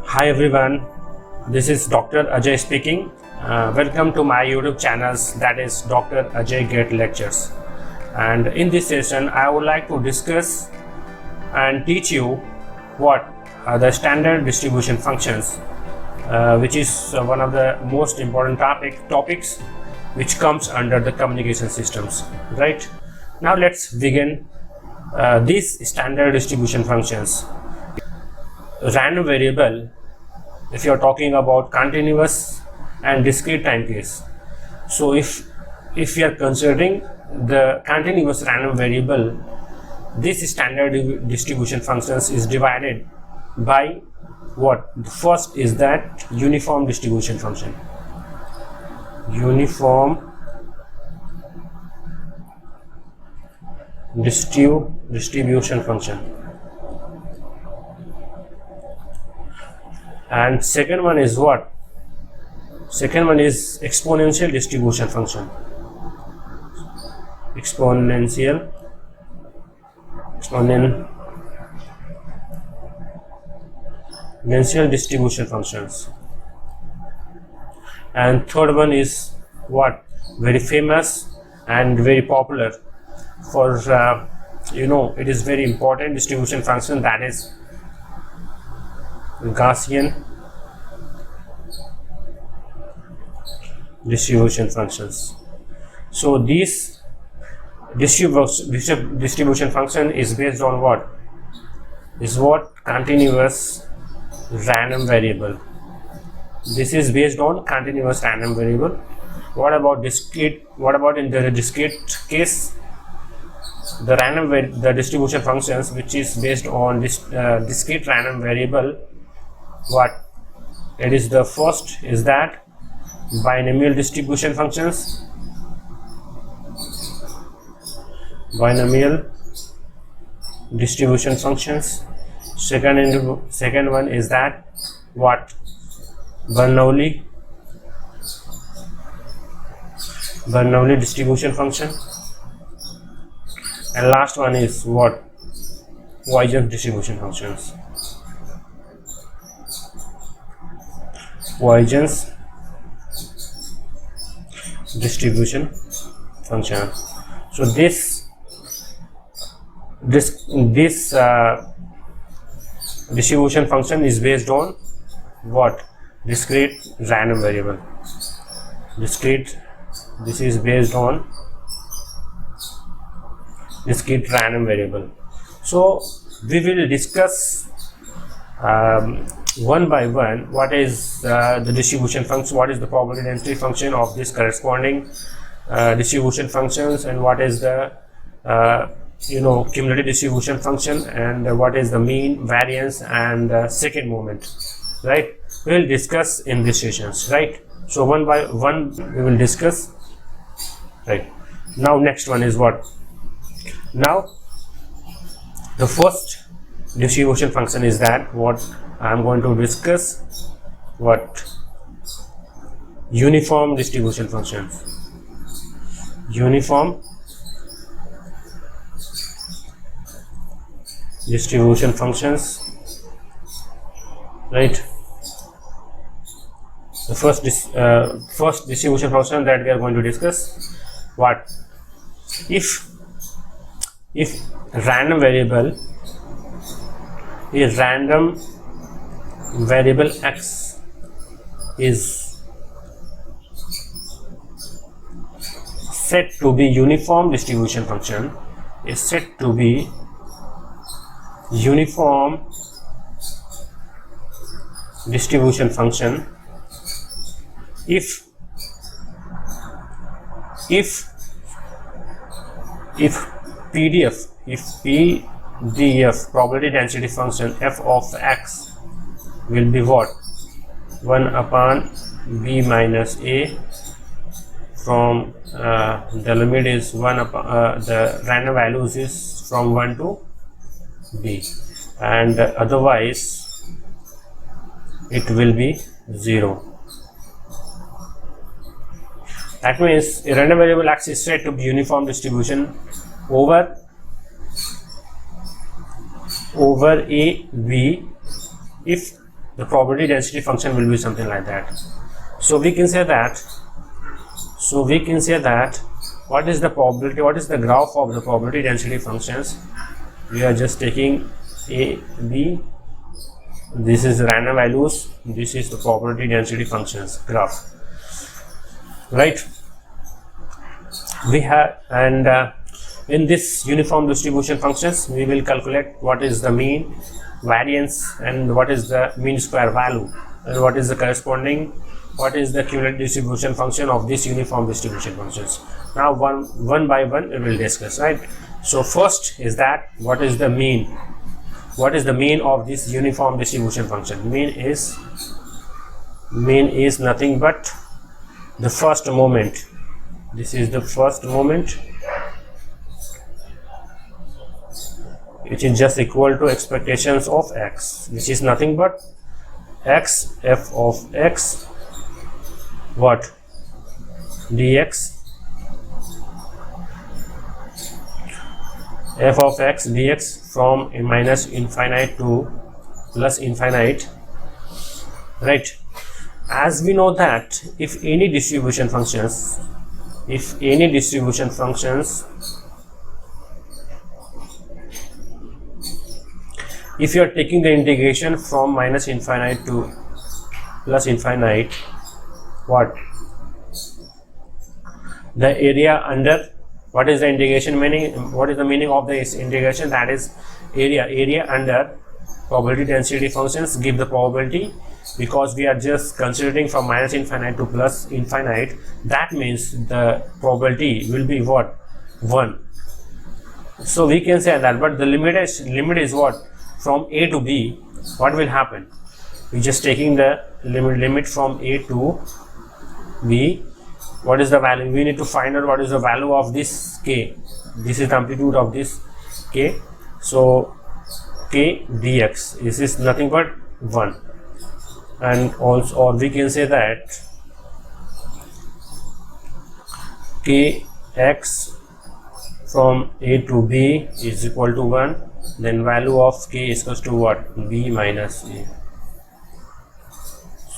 Hi everyone, this is Dr. Ajay speaking. Welcome to my YouTube channels, that is Dr. Ajay Get Lectures. And in this session, I would like to discuss and teach you what are the standard distribution functions, which is one of the most important topics which comes under the communication systems. Right now, let's begin these standard distribution functions. Random variable, if you are talking about continuous and discrete time case. So if we are considering the continuous random variable, this standard distribution functions is divided by what? The first is that uniform distribution function. Uniform distribution function. And second one is what? Second one is exponential distribution function. Exponential distribution functions. And third one is what? Very famous and very popular for it is very important distribution function, that is Gaussian distribution functions. So this distribution function is based on what? Is what? Continuous random variable. This is based on continuous random variable. What about discrete? What about in the discrete case? The distribution functions which is based on this discrete random variable, what it is? The first is that binomial distribution functions. Binomial distribution functions. Second one is that what? Bernoulli distribution function. And last one is what? Poisson distribution functions. Poisson's distribution function. So this distribution function is based on what? Discrete random variable. This is based on discrete random variable. So we will discuss one by one what is the distribution function, what is the probability density function of this corresponding distribution functions, and what is the cumulative distribution function, and what is the mean, variance, and second moment. Right, we will discuss in these sessions. Right, so one by one we will discuss. Right, now next one is what? Now the first distribution function is that what I am going to discuss, what? Uniform distribution functions. Uniform distribution functions. Right, the first distribution function that we are going to discuss, what? If random variable is random variable x is set to be uniform distribution function, is set to be uniform distribution function if PDF probability density function f of x will be what? 1 upon b minus a from the limit is 1 upon the random values is from 1 to b, and otherwise it will be 0. That means a random variable x is said to be uniform distribution over A, B if the probability density function will be something like that. So we can say that what is the probability, what is the graph of the probability density functions? We are just taking a, b, this is random values, this is the probability density functions graph, right? We have, and in this uniform distribution functions we will calculate what is the mean, variance, and what is the mean square value, and what is the corresponding, what is the cumulative distribution function of this uniform distribution functions. Now one by one we will discuss, right? So first is that what is the mean, what is the mean of this uniform distribution function? Mean is nothing but the first moment. This is the first moment, which is just equal to expectations of x, which is nothing but x f of x, what, dx, f of x dx from minus infinite to plus infinite, right? As we know that if any distribution functions, if you are taking the integration from minus infinite to plus infinite, what, the area under, what is the integration meaning, what is the meaning of this integration? That is area under probability density functions give the probability, because we are just considering from minus infinite to plus infinite. That means the probability will be what, 1. So we can say that, but the limit is what, from a to b. What will happen? We just taking the limit from a to b. What is the value? We need to find out what is the value of this k. This is the amplitude of this k. So k dx, this is nothing but 1. And also, or we can say that kx from a to b is equal to 1. Then value of k is equal to what, b minus a.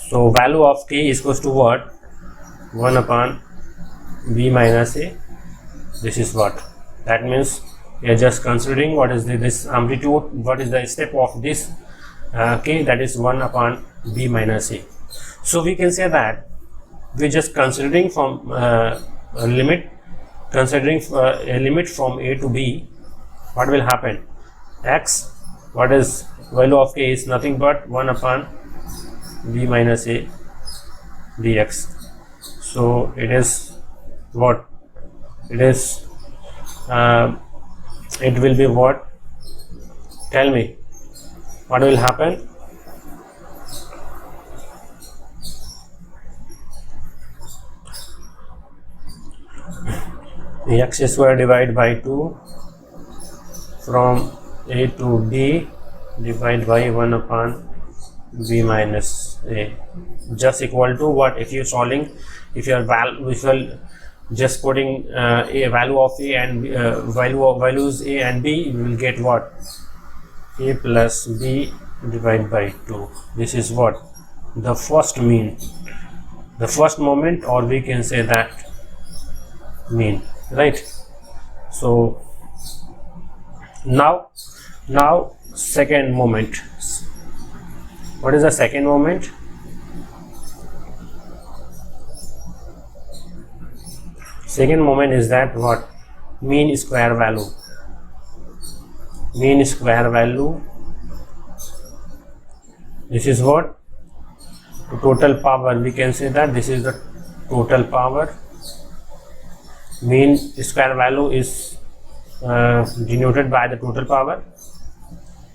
So value of k is equal to what, 1 upon b minus a. This is what, that means we are just considering what is this amplitude, what is the step of this k, that is 1 upon b minus a. So we can say that we are just considering from a limit from a to b. What will happen? X, what is value of k, is nothing but 1 upon b minus a dx. So it is what, it is it will be what, tell me what will happen? X square divided by 2 from a to b divided by 1 upon b minus a, just equal to what, if you are solving, if you are just putting a value of a and values a and b, you will get what, a plus b divided by 2. This is what, the first mean, the first moment, or we can say that mean, right? So now second moment. What is the second moment? Second moment is that what, mean square value. Mean square value, this is what, total power. We can say that this is the total power. Mean square value is denoted by the total power,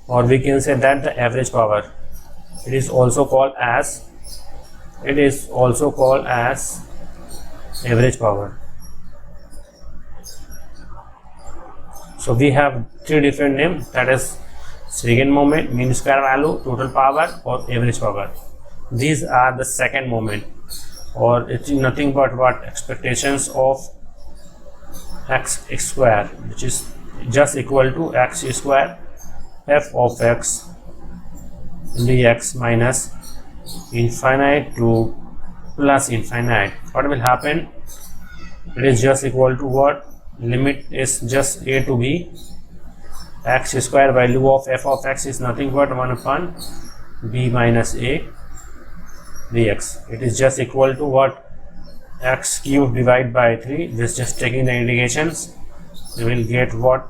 or we can say that the average power. It is also called as average power. So we have 3 different names, that is second moment, mean square value, total power, or average power. These are the second moment, or it's nothing but what, expectations of x square, which is just equal to x square f of x dx minus infinite to plus infinite, what will happen? It is just equal to what? Limit is just a to b. X square value of f of x is nothing but 1 upon b minus a dx. It is just equal to what? X cube divided by 3. This just taking the integrations. You will get what?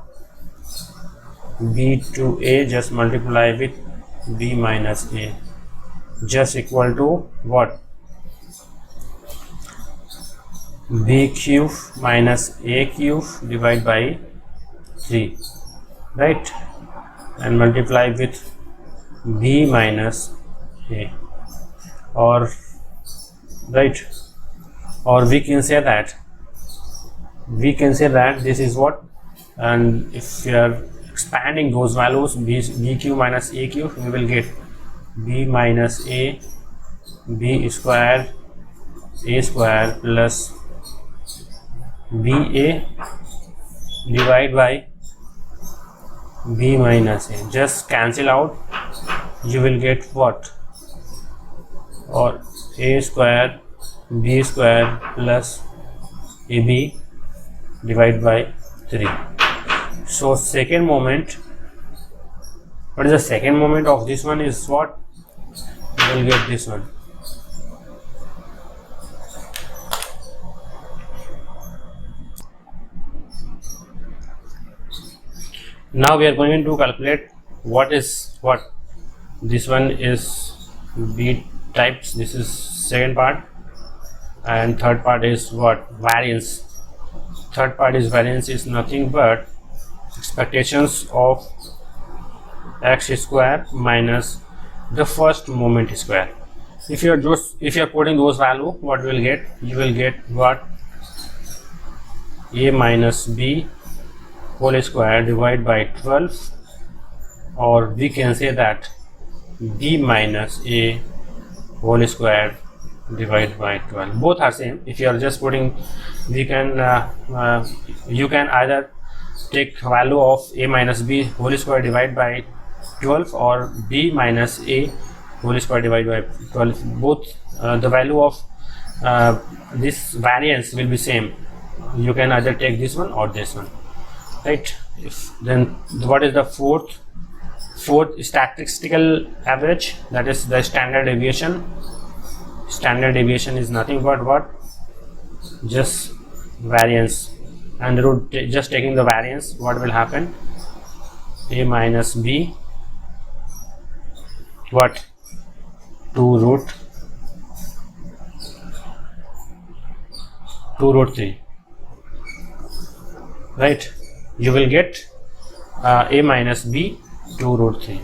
B to a just multiply with b minus a, just equal to what? B cube minus a cube divided by 3, right? And multiply with b minus a, or right, or we can say that this is what, and if we are expanding those values, b cube minus a cube, we will get b minus a b square a square plus ba divided by b minus a. Just cancel out, you will get what? Or a square b square plus ab divided by 3. So second moment, what is the second moment of this one is what? You will get this one. Now we are going to calculate what is what. This one is b types, this is second part, and third part is what? Variance. Third part is variance is nothing but expectations of x square minus the first moment square. If you are putting those value, what you will get? You will get what? A minus b whole square divided by 12, or we can say that b minus a whole square divided by 12. Both are same. If you are just putting, we can you can either take value of a minus b whole square divided by 12 or b minus a whole square divided by 12. Both the value of this variance will be same. You can either take this one or this one, right? Then what is the fourth statistical average? That is the standard deviation. Standard deviation is nothing but what? Just variance, and root, just taking the variance, what will happen? A minus b what? 2 root 3, right? You will get a minus b 2 root 3.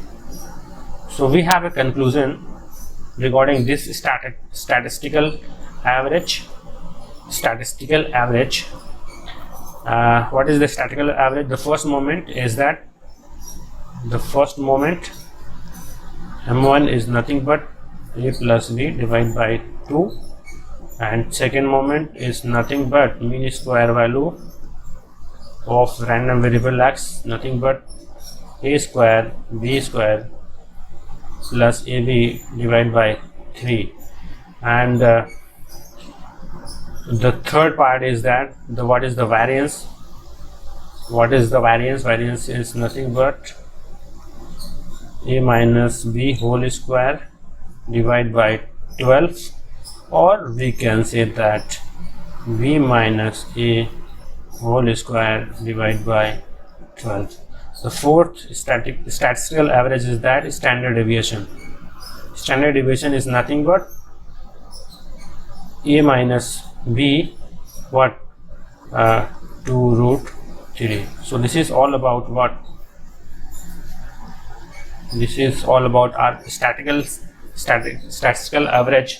So we have a conclusion regarding this statistical average. What is the statistical average? The first moment is that the first moment m1 is nothing but a plus b divided by 2, and second moment is nothing but mean square value of random variable x, nothing but a square b square plus ab divided by 3. And the third part is that what is the variance? What is the variance? Variance is nothing but a minus b whole square divided by 12, or we can say that b minus a whole square divided by 12. The fourth statistical average is that standard deviation. Standard deviation is nothing but a minus b what? 2 root 3. So this is all about what? This is all about our statistical average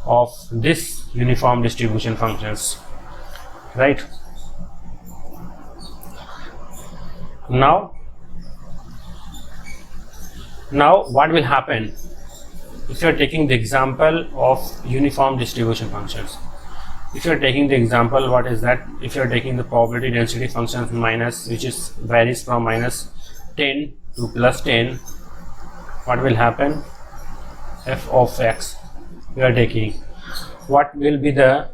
of this uniform distribution functions, right? Now what will happen if you are taking the example of uniform distribution functions? If you are taking the example, what is that? If you are taking the probability density functions minus, which is varies from minus 10 to plus 10, what will happen? F of x we are taking. What will be the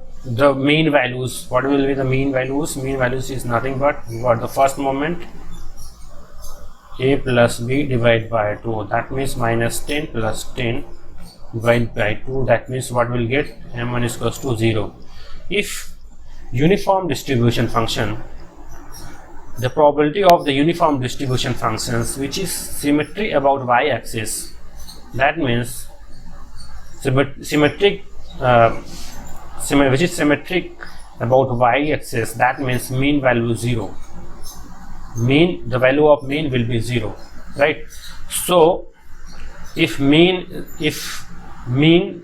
mean values? What will be the mean values? Mean values is nothing but what? The first moment, a plus b divided by 2, that means minus 10 plus 10 divided by 2, that means what will get? M1 is equals to 0. If uniform distribution function, the probability of the uniform distribution functions which is symmetry about y-axis, that means symmetric which is symmetric about y-axis, that means mean value 0. The value of mean will be 0, right? So if mean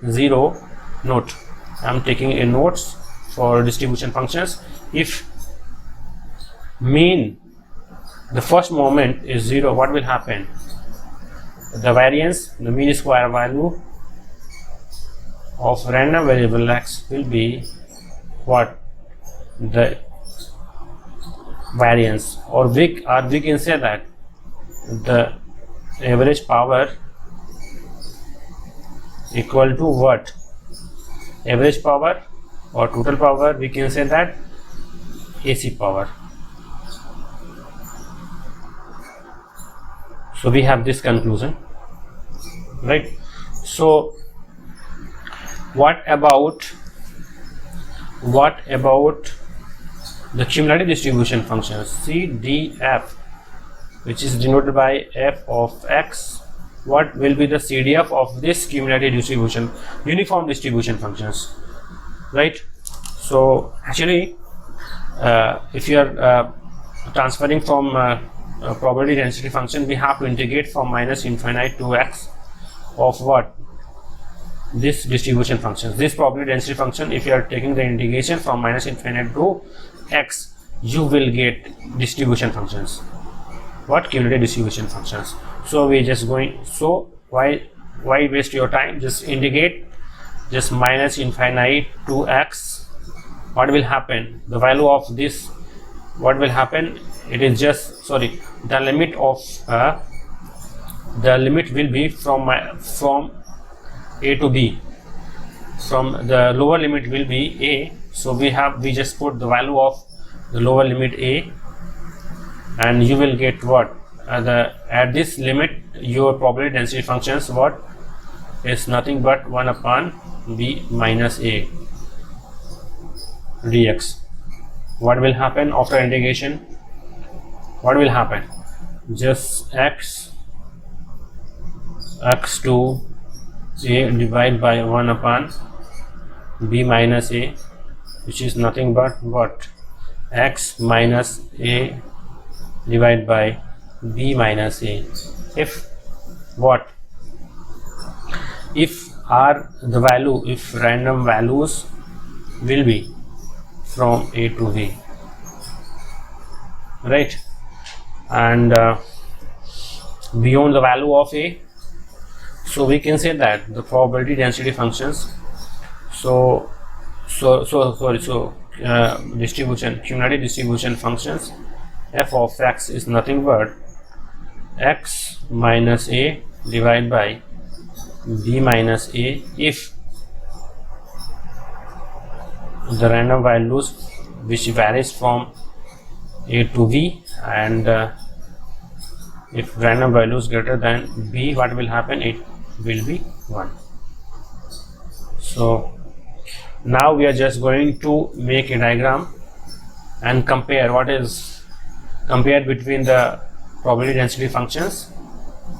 0, note, I am taking a notes for distribution functions. If mean, the first moment is 0, what will happen? The variance, the mean square value of random variable x will be what? The variance, or we can say that the average power equal to what? Average power or total power, we can say that AC power. So we have this conclusion, right? So what about the cumulative distribution functions CDF, which is denoted by f of x? What will be the CDF of this cumulative distribution, uniform distribution functions, right? So actually if you are transferring from probability density function, we have to integrate from minus infinite to x of what? This distribution functions, this probability density function. If you are taking the integration from minus infinite to x, you will get distribution functions. What? Cumulative distribution functions. So we just going, so why waste your time? Just integrate, just minus infinite to x. What will happen? The value of this, what will happen? It is just, sorry, the limit of the limit will be from a to b. From the lower limit will be a, so we just put the value of the lower limit a, and you will get what? At this limit your probability density functions what is nothing but 1 upon b minus a dx. What will happen after integration? What will happen? Just x to a divided by 1 upon b minus a, which is nothing but what? X minus a divided by b minus a. If what? If the value, if random values will be from a to b, right, and beyond the value of a, so we can say that the probability density functions, distribution, cumulative distribution functions, f of x is nothing but x minus a divided by b minus a if the random values which varies from a to b, and if random values greater than b, what will happen? It will be 1. So now we are just going to make a diagram and compare between the probability density functions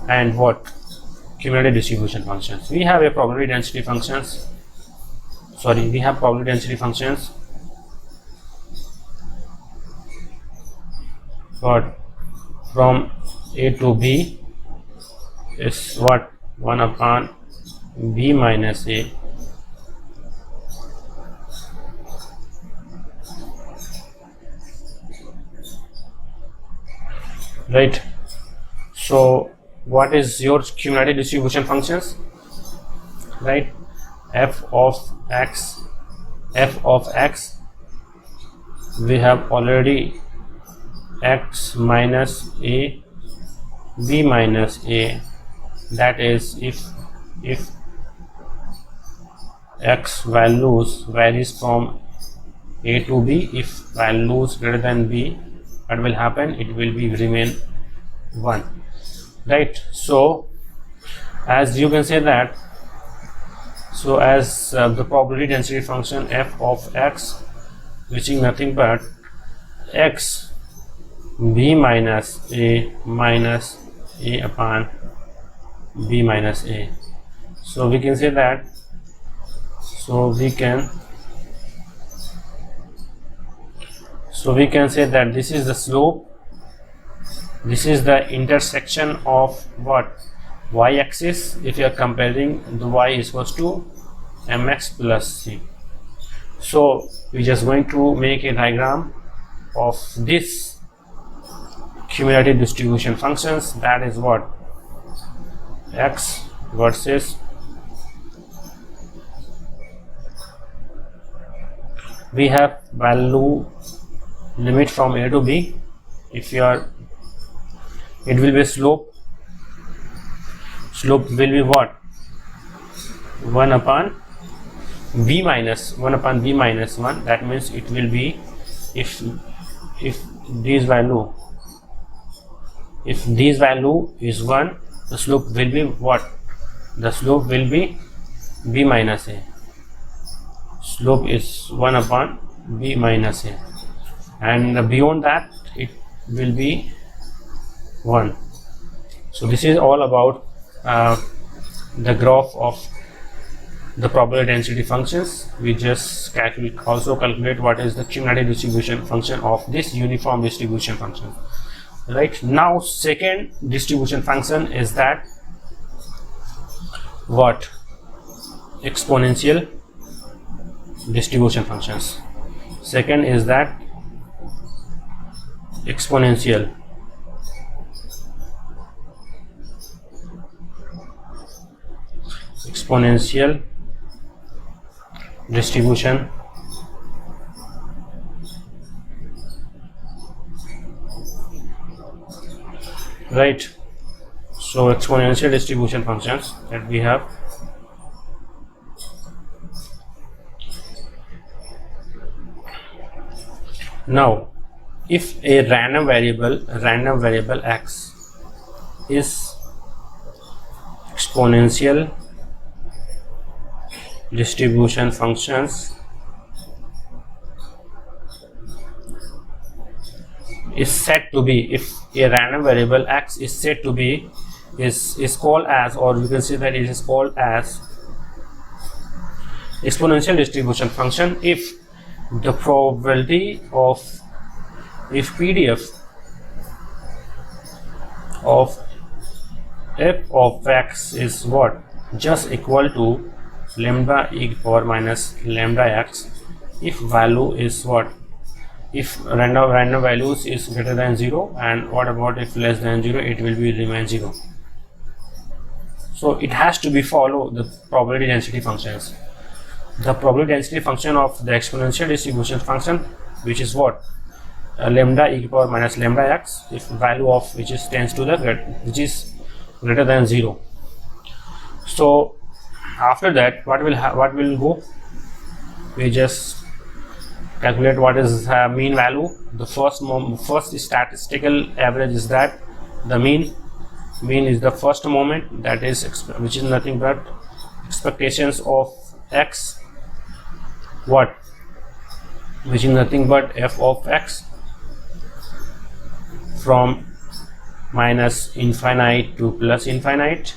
and what? Cumulative distribution functions. We have probability density functions what? From a to b is what? 1 upon b minus a, right? So what is your cumulative distribution functions, right? F of x, we have already x minus a, b minus a, that is if x values varies from a to b, if values greater than b, what will happen? It will be remain 1, right? So as you can say that, so as the probability density function f of x, which is nothing but x b minus a upon b minus a. So we can say that, we can say that this is the slope, this is the intersection of what? Y-axis. If you are comparing, the y is equals to mx plus c. So we're just going to make a diagram of this cumulative distribution functions, that is what? X versus we have value limit from a to b. If you are, it will be slope will be what? 1 upon b minus 1. That means it will be, if this value is 1, the slope will be what? The slope will be b minus a. Slope is 1 upon b minus a, and beyond that it will be 1. So this is all about the graph of the probability density functions. We just also calculate what is the cumulative distribution function of this uniform distribution function. Right now, second distribution function is that what? Exponential distribution functions. Second is that exponential distribution right? So exponential distribution functions that we have. Now if a random variable x is exponential distribution functions is said to be, if a random variable x is said to be is called as, or you can say that it is called as exponential distribution function if the probability of, if PDF of f of x is what? Just equal to lambda e power minus lambda x, if value is what? If random values is greater than 0, and what about if less than 0? It will be remain 0. So it has to be follow the probability density functions. The probability density function of the exponential distribution function, which is what? Lambda e power minus lambda x, if value of which is tends to the which is greater than 0. So after that, what will go? We just calculate what is mean value. The first statistical average is that the mean is the first moment, that is which is nothing but expectations of x, what? Which is nothing but f of x from minus infinite to plus infinite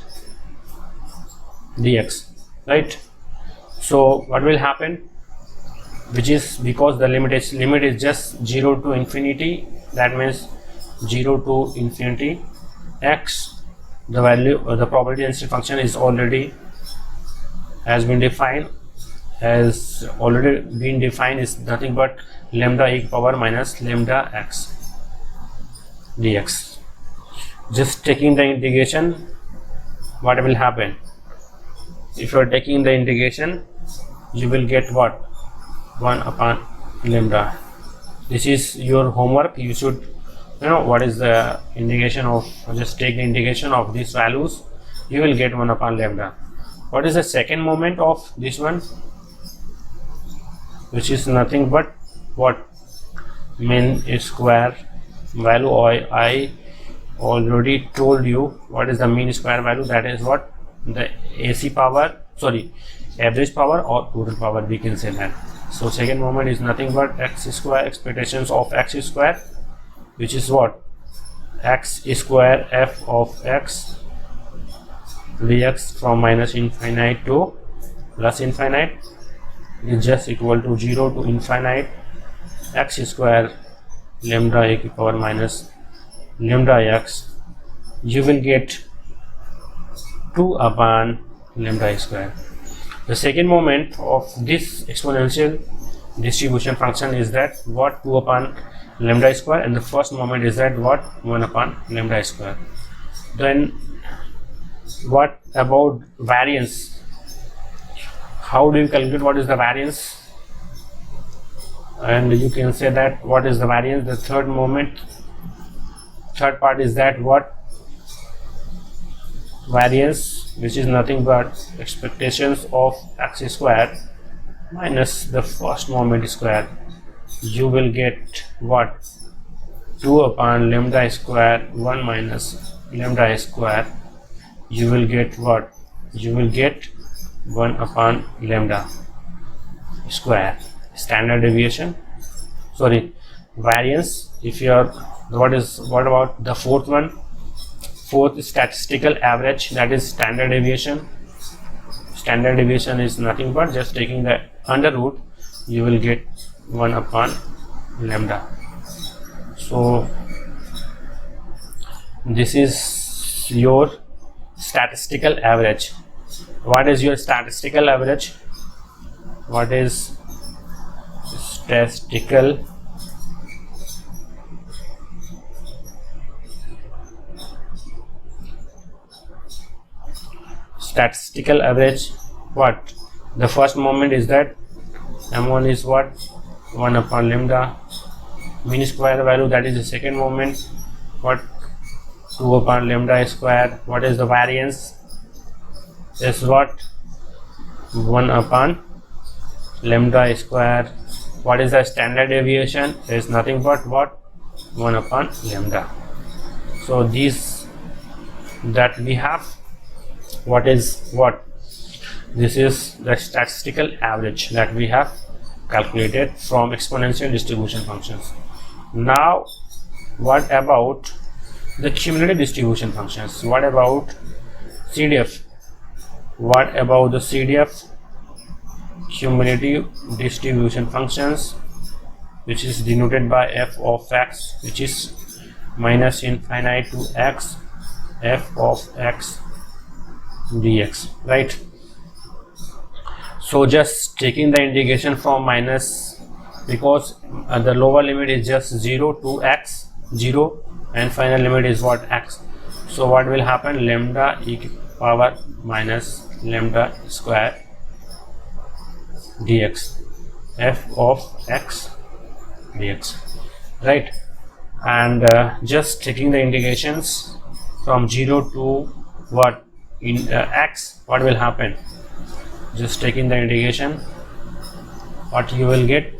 dx, right? So what will happen? Which is because the limit is just 0 to infinity, that means 0 to infinity x, the value or the probability density function is already has been defined is nothing but lambda e power minus lambda x dx. Just taking the integration, what will happen? If you are taking the integration, you will get what? 1 upon lambda. This is your homework. You should know what is the integration of, just take the integration of these values you will get 1 upon lambda. What is the second moment of this one? Which is nothing but what? Mean square value. I already told you what is the mean square value. That is what? The AC power, sorry, average power or total power, we can say that. So second moment is nothing but x square, expectations of x square, which is what? X square f of x dx from minus infinite to plus infinite is just equal to 0 to infinite x square lambda a to power minus lambda x. You will get 2 upon lambda square. The second moment of this exponential distribution function is that what? 2 upon lambda square, and the first moment is that what? 1 upon lambda square. Then what about variance? How do you calculate what is the variance? And you can say that what is the variance? The third part is that what? Variance, which is nothing but expectations of x square minus the first moment square. You will get what? 2 upon lambda square 1 minus lambda square. You will get what? You will get 1 upon lambda square. Standard deviation, sorry, variance. If you are, what about the fourth one? Fourth, statistical average, that is standard deviation. Standard deviation is nothing but just taking the under root, you will get 1 upon lambda. So this is your statistical average. What is your statistical average? What is statistical average? What? The first moment is that m1 is what? 1 upon lambda mean square value, that is the second moment. What? 2 upon lambda square. What is the variance? Is what? 1 upon lambda square. What is the standard deviation? Is nothing but what? 1 upon lambda. So these that we have, what is what? This is the statistical average that we have calculated from exponential distribution functions. Now what about the cumulative distribution functions? What about CDF? What about the CDF? Cumulative distribution functions, which is denoted by f of x, which is minus infinite to x f of x dx, right? So just taking the integration from minus, because the lower limit is just 0 to x 0 and final limit is what? X. So what will happen? Lambda e to power minus lambda square dx f of x dx, right? And just taking the integrations from 0 to what? In x, what will happen? Just taking the integration, what you will get?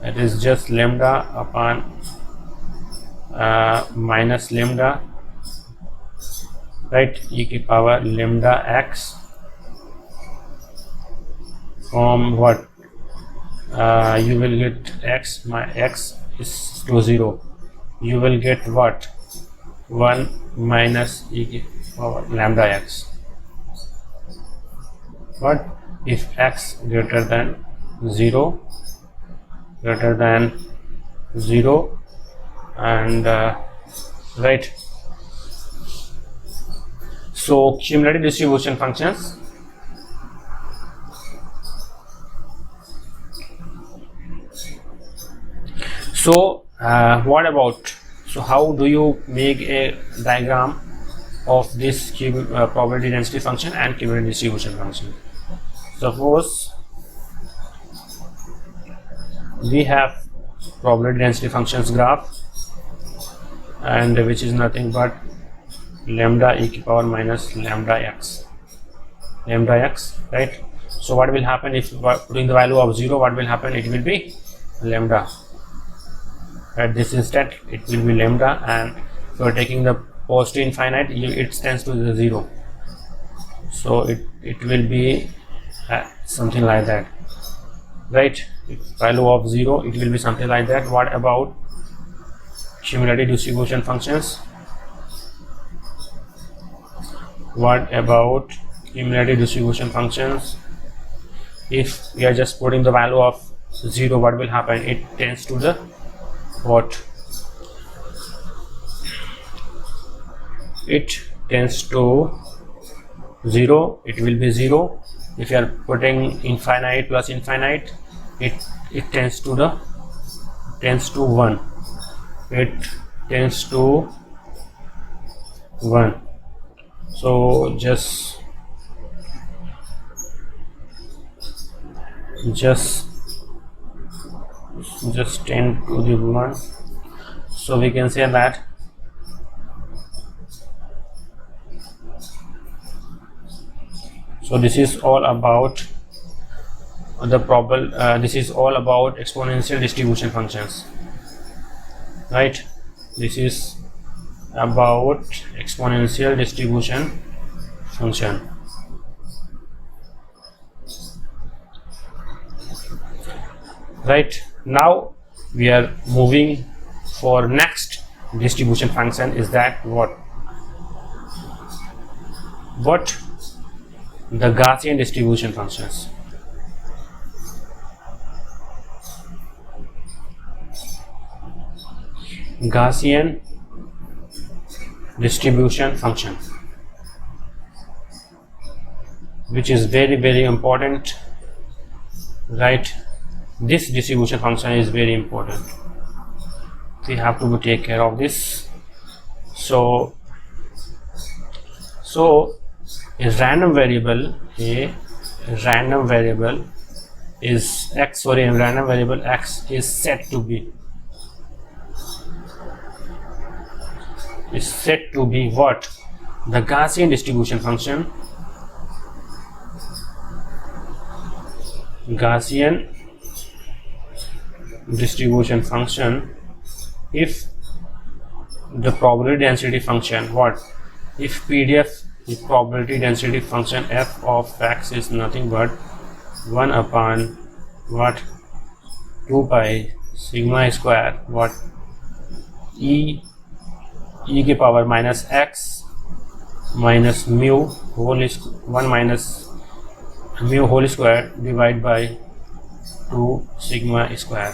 It is just lambda upon minus lambda, right? E to power lambda x from what? You will get x, my x is to 0. You will get what? 1 minus e to power lambda x. What? If x greater than 0, and right. So cumulative distribution functions. So what about, so how do you make a diagram of this probability density function and cumulative distribution function? Suppose we have probability density functions graph, and which is nothing but lambda e की power minus lambda x, right? So what will happen if putting the value of 0, what will happen? It will be lambda. At this instant it will be lambda, and if you are taking the pose to infinite, it tends to the 0, so it will be something like that, right? If value of 0, it will be something like that. What about cumulative distribution functions? What about cumulative distribution functions? If we are just putting the value of 0, what will happen? It tends to the what? It tends to 0, it will be 0. If you are putting infinite plus infinite, it tends to 1. It tends to 1. So just tend to the 1. So we can say that so this is all about the problem. This is all about exponential distribution functions, right? This is about exponential distribution function. Right, now we are moving for next distribution function. Is that what the Gaussian distribution functions. Gaussian distribution function, which is very important, right? This distribution function is very important. We have to take care of this. So a random variable is x. Sorry, a random variable x is said to be what? The Gaussian distribution function. Gaussian distribution function if the probability density function, what? If PDF, the probability density function f of x is nothing but 1 upon what? 2 pi sigma square what? e की power minus x minus mu whole is 1 minus mu whole square divided by 2 sigma square.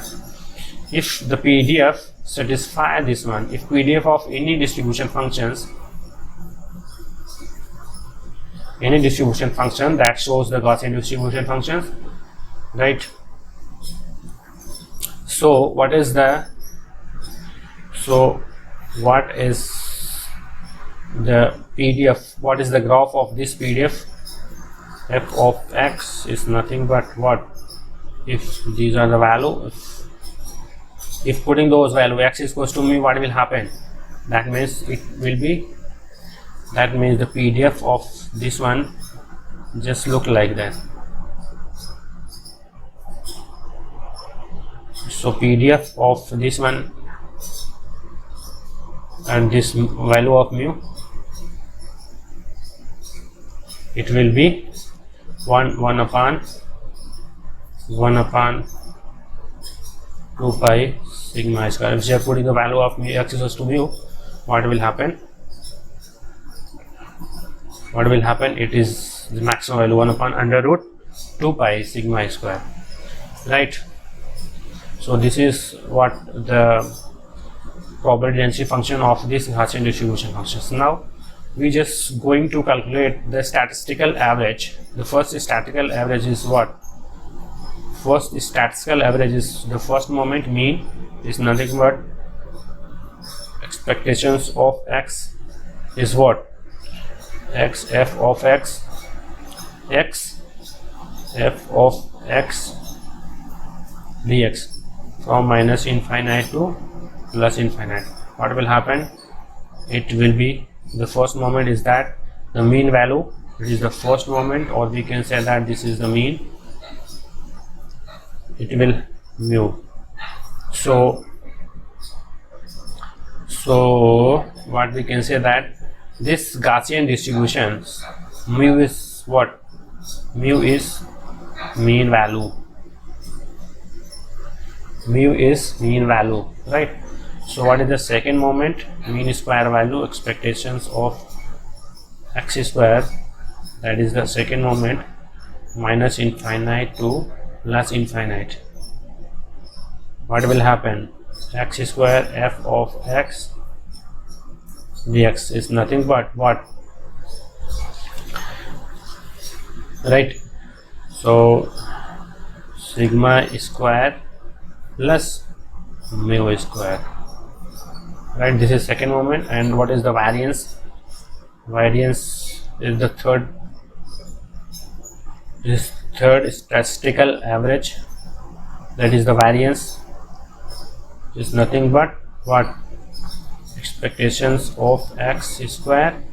If the PDF satisfy this one, if PDF of any distribution function that shows the Gaussian distribution functions, right? So what is the PDF? What is the graph of this PDF? F of x is nothing but what? If these are the value, if putting those value x is equals to me, what will happen? That means the PDF of this one just look like that. So PDF of this one and this value of mu, it will be 1 upon 2 pi sigma square. If you are putting the value of mu x is equals to mu, what will happen? It is the maximum value 1 upon under root 2 pi sigma square, right? So this is what the probability density function of this Gaussian distribution functions. Now we just going to calculate the statistical average. The first statistical average is what? First statistical average is the first moment mean is nothing but expectations of x is what? X f of x dx from minus infinite to plus infinite. What will happen? It will be The first moment is that the mean value, it is the first moment, or we can say that this is the mean. It will mu. So what we can say that this Gaussian distribution, mu is what? Mu is mean value. Mu is mean value, right? So what is the second moment? Mean square value, expectations of x square, that is the second moment, minus infinite to plus infinite. What will happen? X square f of x dx is nothing but what? Right? So sigma square plus mu square. Right? This is second moment. And what is the variance? Variance is the third statistical average. That is the variance. Is nothing but what? Expectations of x square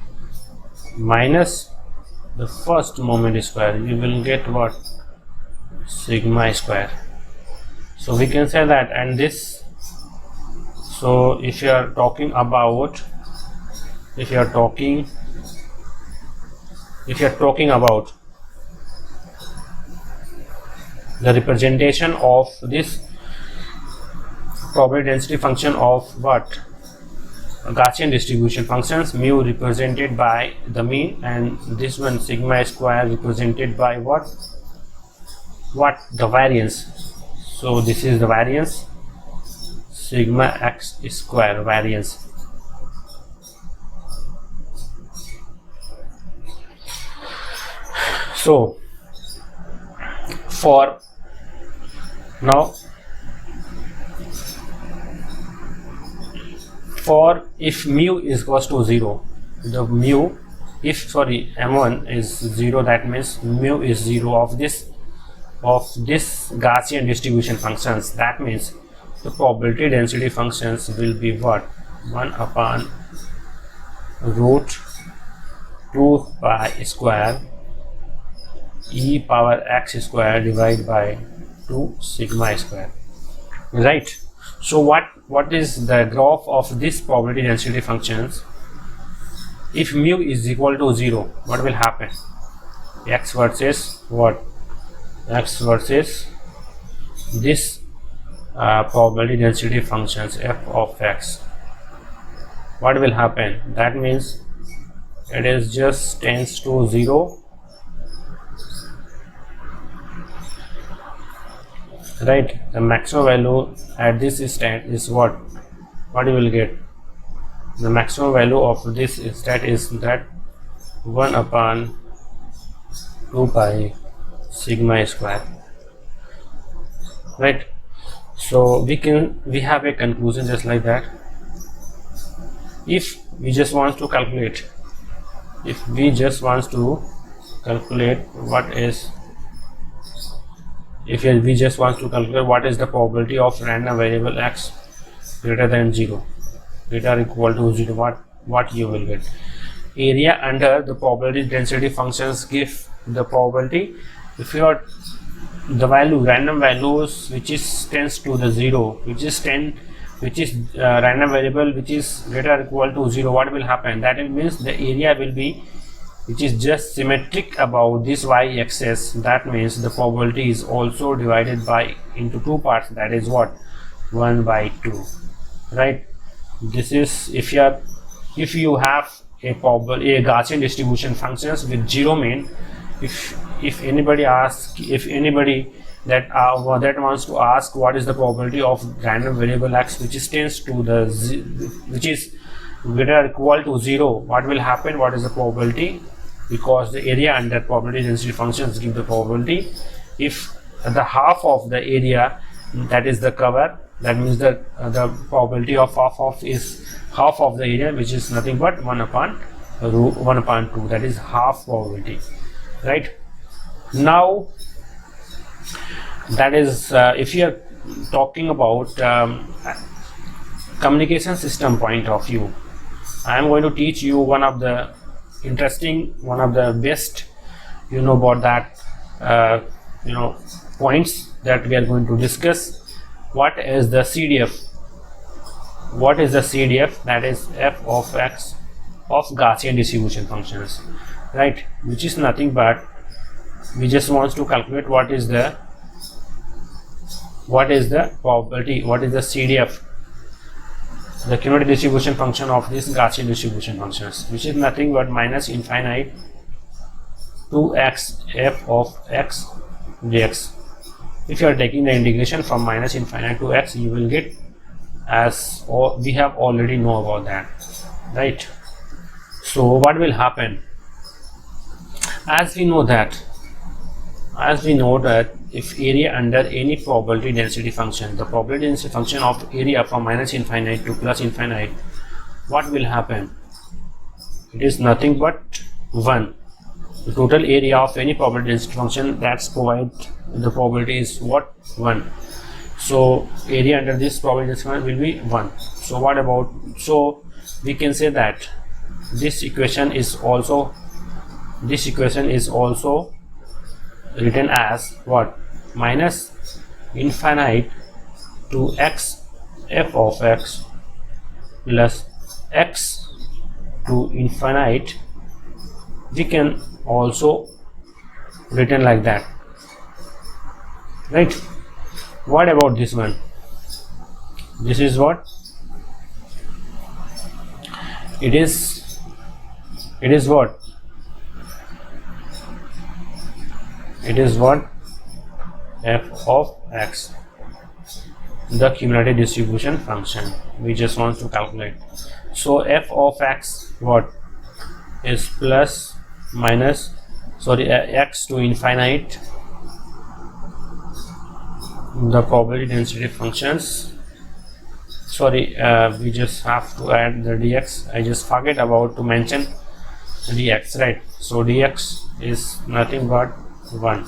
minus the first moment square. You will get what? Sigma square. So we can say that. And this, so if you are talking about the representation of this probability density function of what? Gaussian distribution functions, mu represented by the mean, and this one sigma square represented by what? The variance. So this is the variance, sigma x square variance. So for now, if mu is equals to 0, the mu, if m1 is 0, that means mu is 0 of this Gaussian distribution functions. That means the probability density functions will be what? 1 upon root 2 pi square e power x square divided by 2 sigma square, right? So what is the graph of this probability density functions? If mu is equal to 0, what will happen? X versus what? X versus this probability density functions f of x. What will happen? That means it is just tends to 0, right? The maximum value at this instant is what you will get? The maximum value of this instant is that 1 upon 2 pi sigma square, right? So we have a conclusion just like that. If we just want to calculate what is the probability of random variable x greater than 0, greater or equal to 0, what you will get? Area under the probability density functions give the probability. If you are the value, random values which is tends to the 0, which is random variable which is greater or equal to 0, what will happen? That means the area will be which is just symmetric about this y-axis. That means the probability is also divided by into two parts, that is what? 1 by 2, right? This is if you have a Gaussian distribution functions with 0 mean. If anybody that wants to ask what is the probability of random variable x which is tends to the which is greater or equal to 0, what will happen? What is the probability? Because the area under probability density functions give the probability. If the half of the area, that is the cover, that means the probability of half of the area, which is nothing but 1 upon 2, that is half probability, right? Now that is if you are talking about communication system point of view. I am going to teach you one of the best, about that, points that we are going to discuss. What is the CDF? What is the CDF? That is f of x of Gaussian distribution functions, right? Which is nothing but we just want to calculate what is the probability, what is the CDF, the cumulative distribution function of this Gaussian distribution functions, which is nothing but minus infinite to x f of x dx. If you are taking the integration from minus infinite to x, you will get, as we have already know about that, right? So what will happen? As we know that if area under any probability density function, the probability density function of area from minus infinite to plus infinite, what will happen? It is nothing but 1. The total area of any probability density function that's provide the probability is what? 1. So area under this probability density function will be 1. So what about, so we can say that this equation is also written as what? Minus infinite to x f of x plus x to infinite. We can also written like that, right? What about this one? This is what it is. It is what? It is what? F of x, the cumulative distribution function we just want to calculate. So f of x what is plus minus x to infinite, the probability density functions. We just have to add the dx. I just forget about to mention dx, right? So dx is nothing but 1.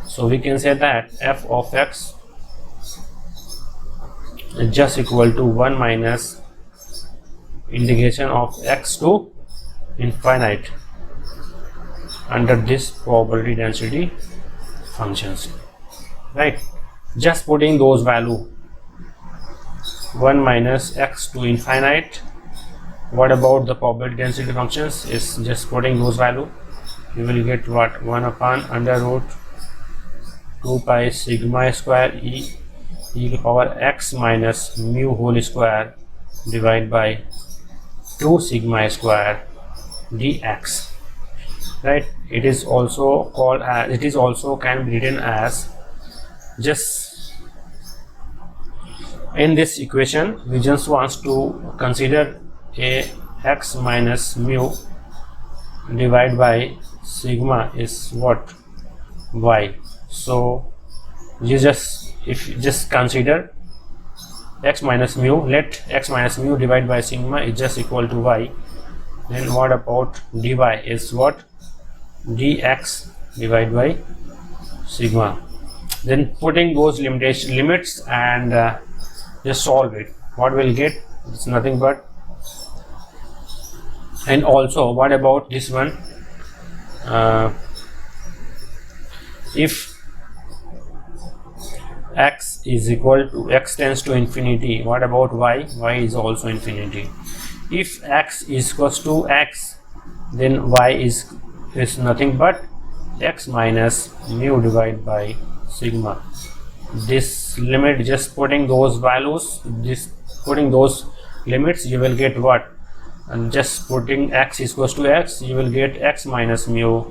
So we can say that f of x is just equal to 1 minus integration of x to infinite under this probability density functions, right? Just putting those value 1 minus x to infinite. What about the probability density functions? Is just putting those value, you will get what? 1 upon under root 2 pi sigma square e to the power x minus mu whole square divided by 2 sigma square dx, right? It is also called as, it is also can be written as, just in this equation we just want to consider a x minus mu divided by sigma is what? Y. So you just, if you just consider x minus mu, let x minus mu divided by sigma is just equal to y, then what about dy is what? Dx divided by sigma. Then putting those limits and just solve it, what we'll get? It's nothing but. And also what about this one? If x is equal to, x tends to infinity, what about y? Y is also infinity. If x is equals to x, then y is nothing but x minus mu divided by sigma. This limit, just putting those values, putting those limits, you will get what? And just putting x is equals to x, you will get x minus mu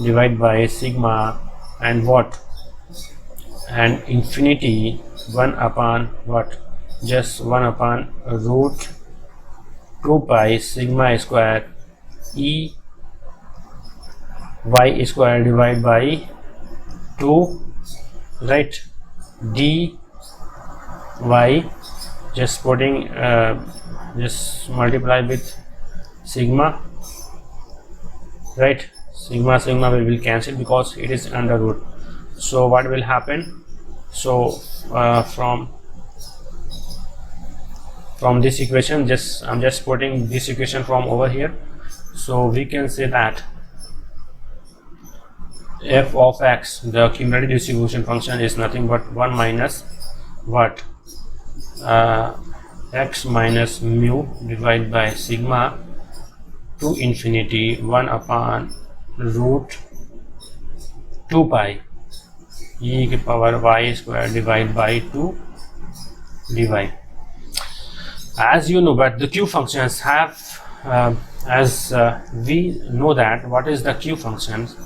divided by sigma and what? And infinity 1 upon what? Just 1 upon root 2 pi sigma square e y square divided by 2, right? dy, just putting just multiply with sigma, right? Sigma will cancel because it is under root. So what will happen? So from from this equation, I'm just putting this equation from over here. So we can say that f of x, the cumulative distribution function, is nothing but 1 minus what, x minus mu divided by sigma to infinity 1 upon root 2 pi e की power y square divided by 2 dy. As you know, but the q functions have we know that what is the q functions.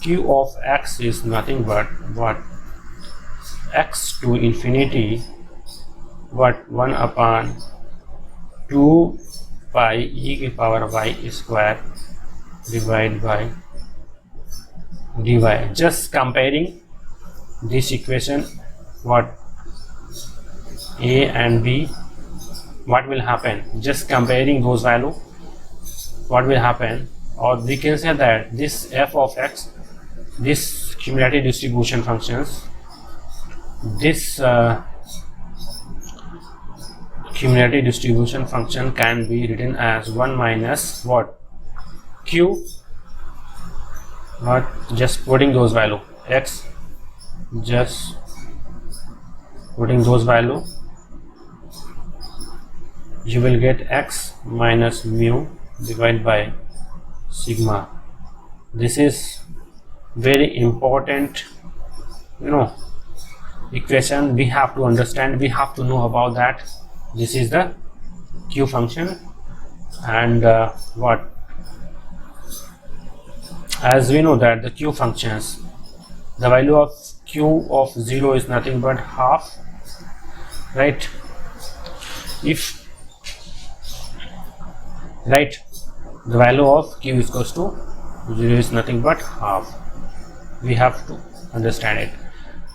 Q of x is nothing but what, x to infinity what, 1 upon 2 pi e की power y square divided by dy. Just comparing this equation, what a and b, what will happen, just comparing those values, what will happen, or we can say that this f of x, this cumulative distribution functions, this cumulative distribution function can be written as 1 minus what, q, not just putting those value x, just putting those value, you will get x minus mu divided by sigma. This is very important, equation. We have to understand, we have to know about that. This is the q function, and what, as we know that the q functions, the value of q of 0 is nothing but half, right? If the value of q is equals to 0 is nothing but half, we have to understand it.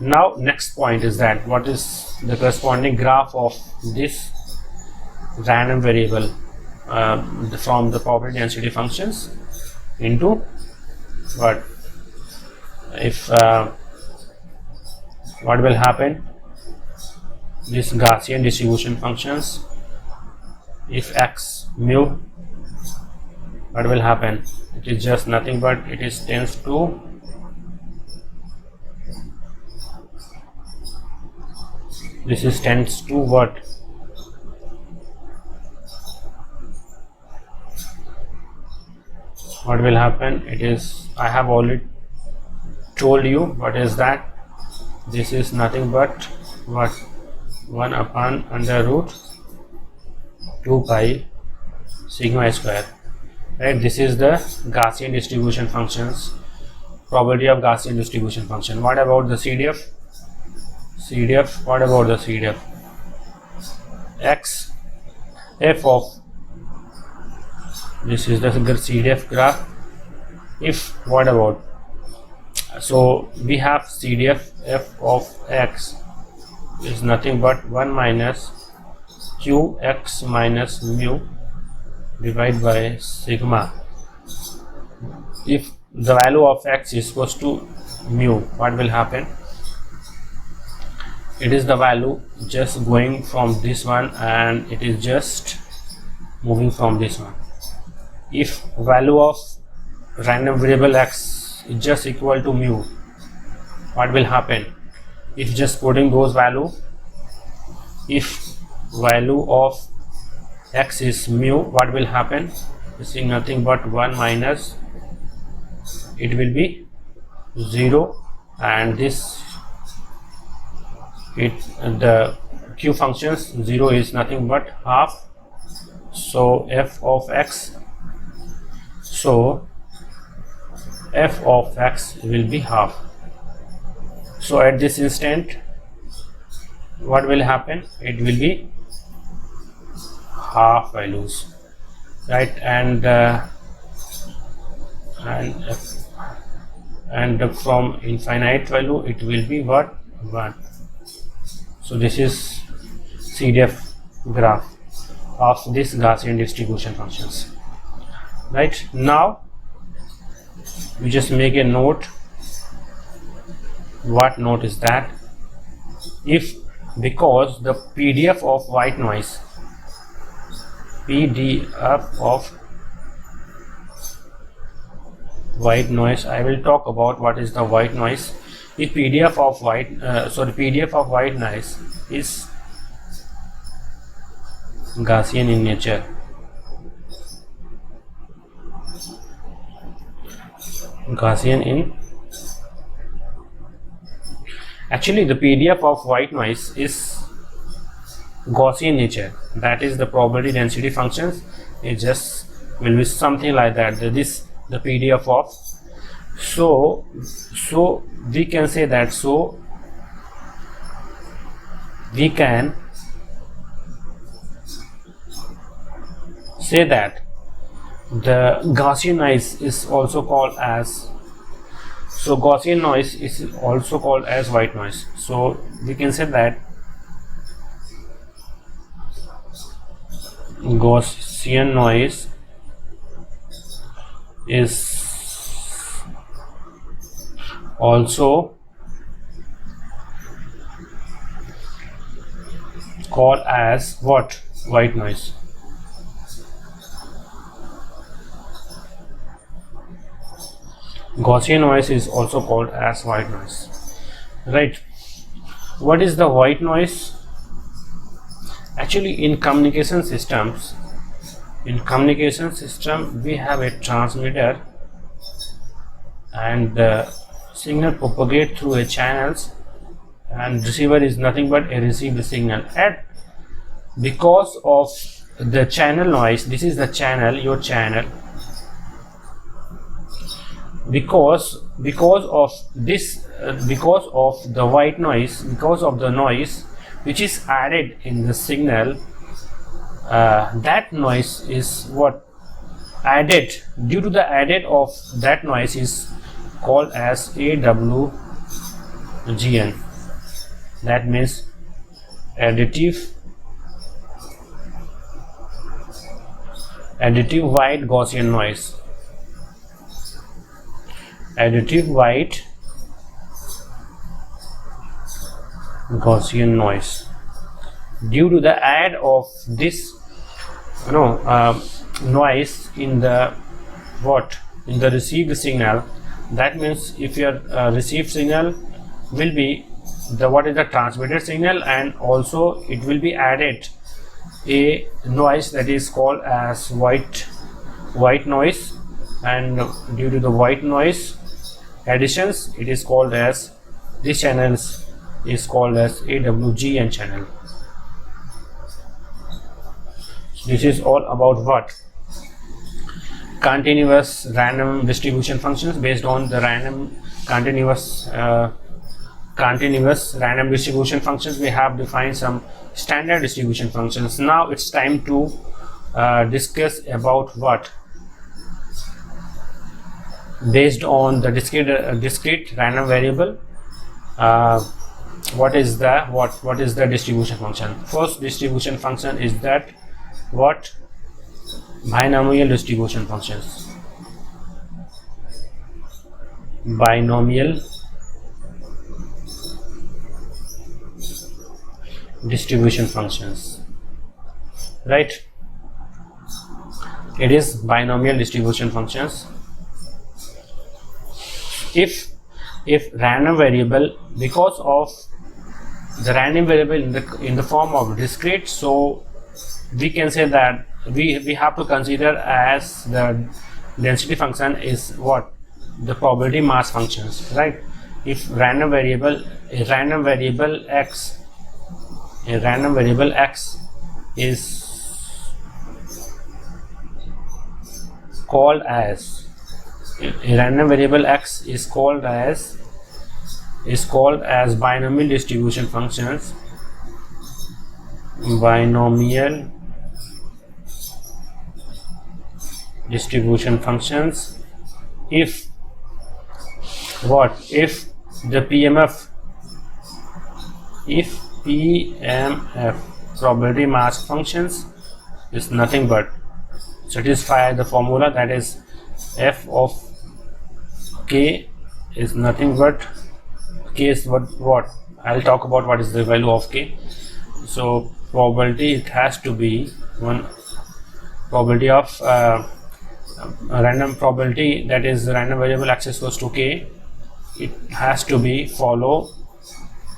Now next point is that what is the corresponding graph of this random variable from the probability density functions into what, if what will happen, this Gaussian distribution functions, if x mu, what will happen, it is just nothing but it is tends to this is tends to what, what will happen, it is, I have already told you what is that, this is nothing but what, 1 upon under root 2 pi sigma square, right? This is the Gaussian distribution functions, probability of Gaussian distribution function. What about the CDF? CDF, what about the CDF? X f of, this is the CDF graph. If what about, so we have CDF f of x is nothing but 1 minus q x minus mu divided by sigma. If the value of x is equals to mu, what will happen, it is the value just going from this one and it is just moving from this one. If value of random variable x is just equal to mu, what will happen, if just putting those value, if value of x is mu, what will happen, this is nothing but 1 minus, it will be 0, and this the q functions 0 is nothing but half, so f of x, so f of x will be half. So at this instant what will happen, it will be half values, right? And from infinite value it will be what, 1. So this is CDF graph of this Gaussian distribution functions. Right, now we just make a note. What note is that? If, because the PDF of white noise, PDF of white noise. I will talk about what is the white noise. If PDF of white noise is Gaussian in nature. Actually, the PDF of white noise is Gaussian nature. That is the probability density functions. It just will be something like that. This the PDF of. So we can say that. So we can say that the Gaussian noise is also called as. So Gaussian noise is also called as white noise. So we can say that Gaussian noise is also called as what? White noise. Gaussian noise is also called as white noise, right? What is the white noise? Actually, in communication system we have a transmitter and the signal propagate through a channels, and receiver is nothing but a received signal. And because of the channel noise, this is the channel, your channel. Because of the white noise, because of the noise which is added in the signal, that noise is what added. Due to the added of that noise is called as AWGN. That means additive white Gaussian noise. Additive white Gaussian noise. Due to the add of this noise in the received signal, that means if your received signal will be the transmitted signal, and also it will be added a noise that is called as white noise, and due to the white noise additions, it is called as, this channels is called as AWGN channel. This is all about what? Continuous random distribution functions. Based on the continuous random distribution functions, we have defined some standard distribution functions. Now it's time to discuss about what? Based on the discrete random variable, what is the distribution function? First distribution function is that what? Binomial distribution functions. Binomial distribution functions, right? It is binomial distribution functions. If random variable, because of the random variable in the form of discrete, so we can say that we have to consider as the density function is what? The probability mass functions, right? If a random variable x is called as binomial distribution functions. Binomial distribution functions. If the PMF, probability mass functions, is nothing but satisfy the formula, that is f of k is nothing but, k is what I'll talk about what is the value of k. So probability, it has to be 1 probability of random probability, that is random variable x is equals to k, it has to be follow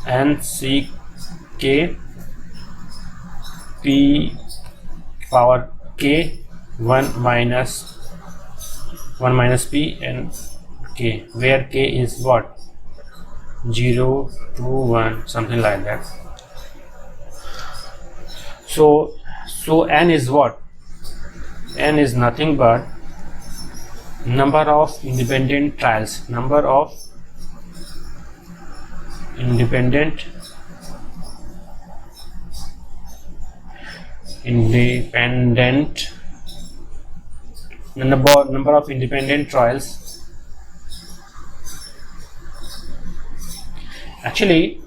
n c k p power k 1 minus p and k, where k is what, 0 to 1, something like that. So n is what? N is nothing but number of independent trials, number of independent number of independent trials. Actually,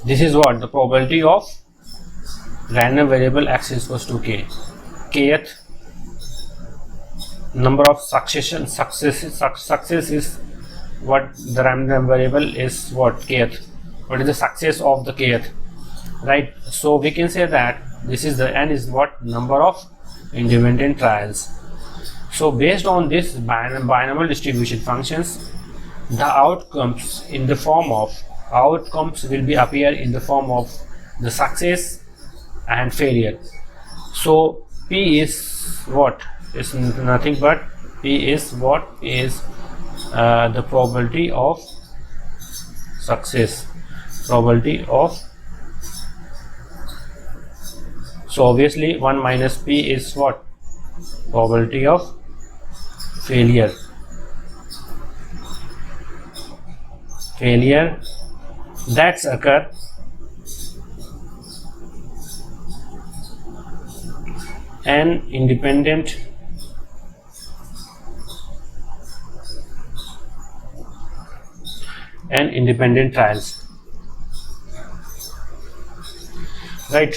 this is what the probability of random variable x is equals to k. Kth number of success is what the random variable is, what, kth. What is the success of the kth, right? So we can say that this is the n is what, number of independent trials. So based on this binomial distribution functions, the outcomes will be appear in the form of the success and failure. So p is what, is nothing but p is what, is the probability of success, probability of, so obviously 1 minus p is what, probability of failure that's occur and independent trials, right?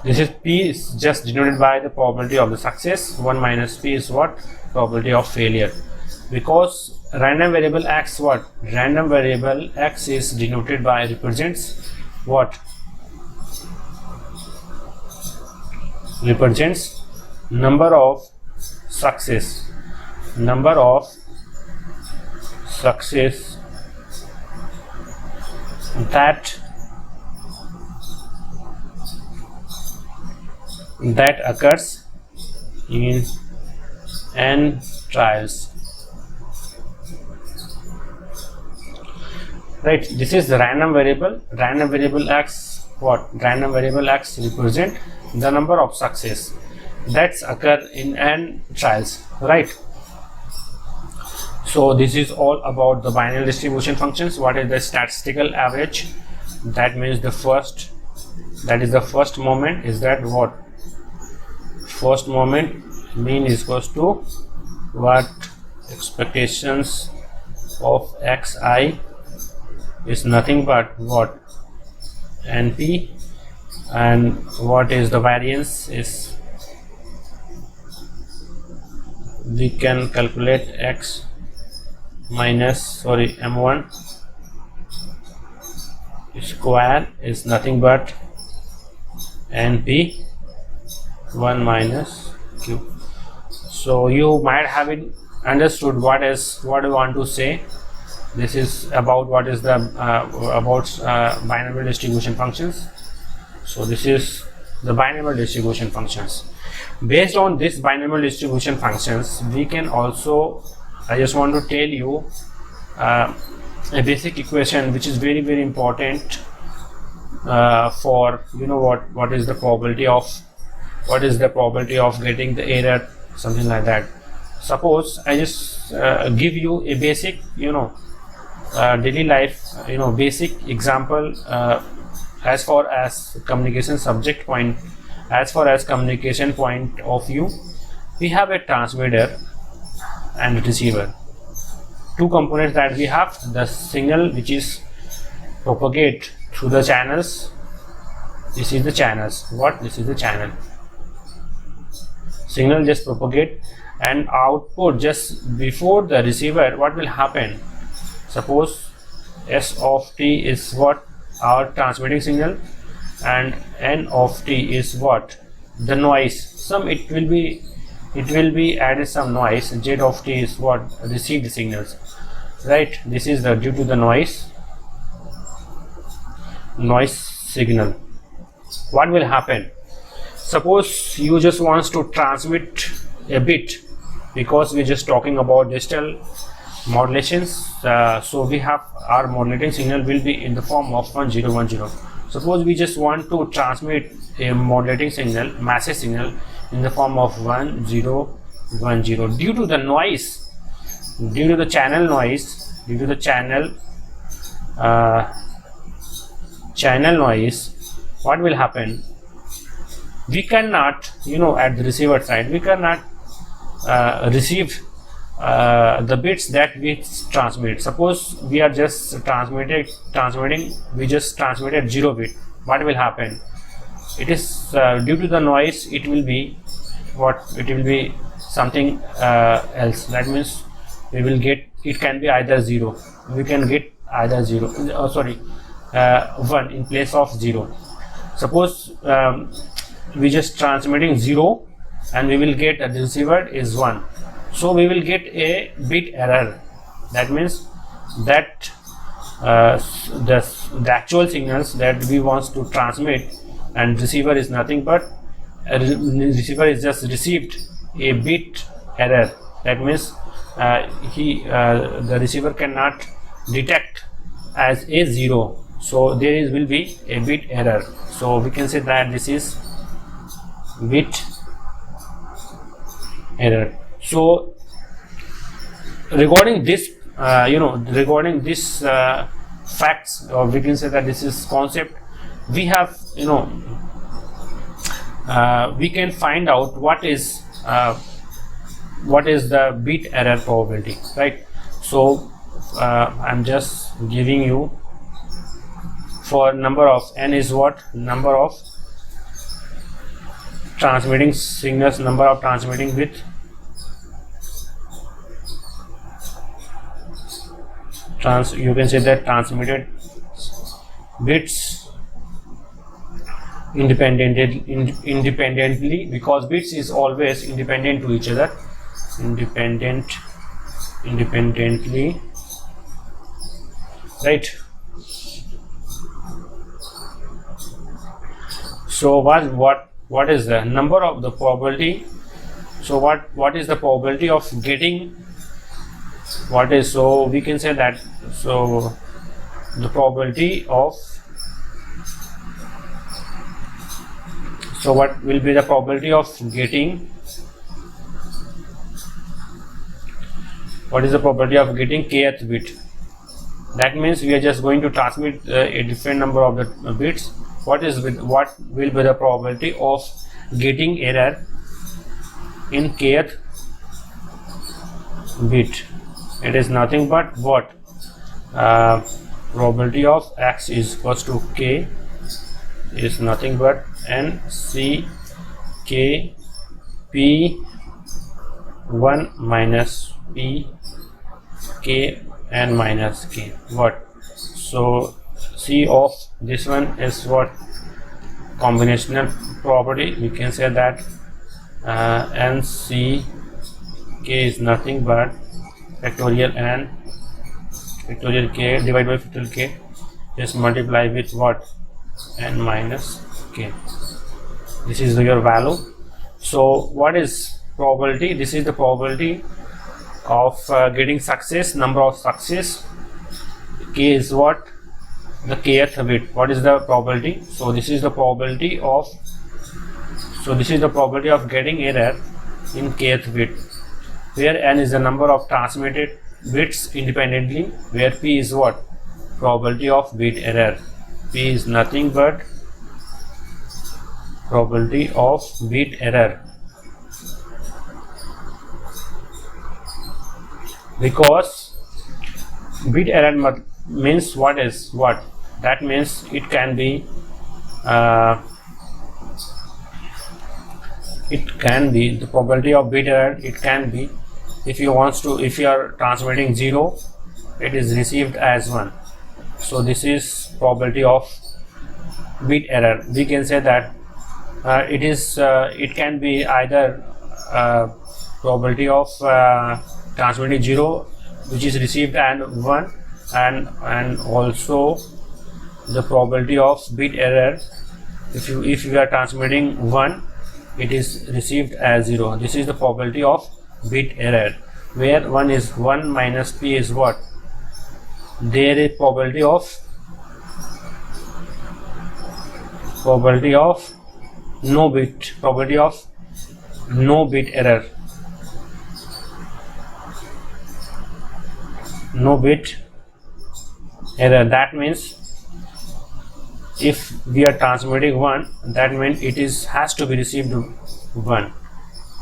This is p is just denoted by the probability of the success, 1 minus p is what, probability of failure, because random variable x what, random variable x is denoted by, represents what, represents number of success that occurs in n trials, right? This is the random variable x, what, random variable x represent the number of success that's occur in n trials, right? So this is all about the binomial distribution functions. What is the statistical average? That means the first moment is that what, first moment mean is equals to what, expectations of xi is nothing but what, np, and what is the variance is, we can calculate x minus m1 square is nothing but np 1 minus q. So you might have it understood what you want to say. This is about what is the binomial distribution functions. So this is the binomial distribution functions. Based on this binomial distribution functions, we can also, I just want to tell you a basic equation which is very, very important for, you know, what is the probability of getting the error, something like that. Suppose I just give you a basic, you know, daily life, you know, basic example as far as communication subject point, as far as communication point of view. We have a transmitter and a receiver, two components that we have. The signal which is propagate through the channels, this is the channels, what, this is the channel, signal just propagate, and output just before the receiver, what will happen? Suppose S of t is what, our transmitting signal, and N of t is what, the noise, it will be added some noise. Z of t is what received signals, right? This is the due to the noise signal. What will happen? Suppose you just wants to transmit a bit, because we're just talking about digital modulations. So we have our modulating signal will be in the form of 1010. Suppose we just want to transmit a modulating signal, massive signal, in the form of 1010. Due to the noise, due to the channel noise, what will happen? We cannot, at the receiver side, we cannot receive the bits that we transmit. Suppose we are just transmitting, we just transmitted 0 bit. What will happen? It is due to the noise, it will be something else. That means we will get, it can be either 0, we can get either 1 in place of 0. Suppose we just transmitting 0 and we will get the receiver is 1, so we will get a bit error. That means that the actual signals that we want to transmit and receiver is nothing but receiver is just received a bit error. That means the receiver cannot detect as a 0, so there will be a bit error. So we can say that this is bit error. So regarding this facts, or we can say that this is concept, we have we can find out what is the bit error probability, right? So I'm just giving you, for number of n is what? Number of transmitting signals, number of transmitting with you can say that transmitted bits independently, because bits is always independent to each other, independently, right? So what is the number of the probability? So what is the probability of getting what is? So we can say that, so the probability of, so what will be the probability of getting, what is the probability of getting kth bit? That means we are just going to transmit a different number of the bits. What will be the probability of getting error in kth bit? It is nothing but what? Probability of x is equals to k is nothing but n c k p 1 minus p k n minus k. What? So c of this one is what? Combinational property. We can say that n c k is nothing but factorial n factorial k divided by factorial k, just multiply with what? N minus k. This is your value. So what is probability? This is the probability of getting success, number of success. K is what? The kth bit. What is the probability? So this is the probability of, so this is the probability of getting error in kth bit, where n is the number of transmitted bits independently, where p is what? Probability of bit error. P is nothing but probability of bit error, because bit error means what is what? That means it can be the probability of bit error. It can be, if you are transmitting 0, it is received as 1. So this is probability of bit error. We can say that it can be either probability of transmitting 0 which is received and 1, and also the probability of bit error. If you are transmitting 1, it is received as 0. This is the probability of bit error, where 1 is 1 minus p is what? There is probability of no bit, probability of no bit error, no bit error. That means if we are transmitting 1, that means it has to be received 1,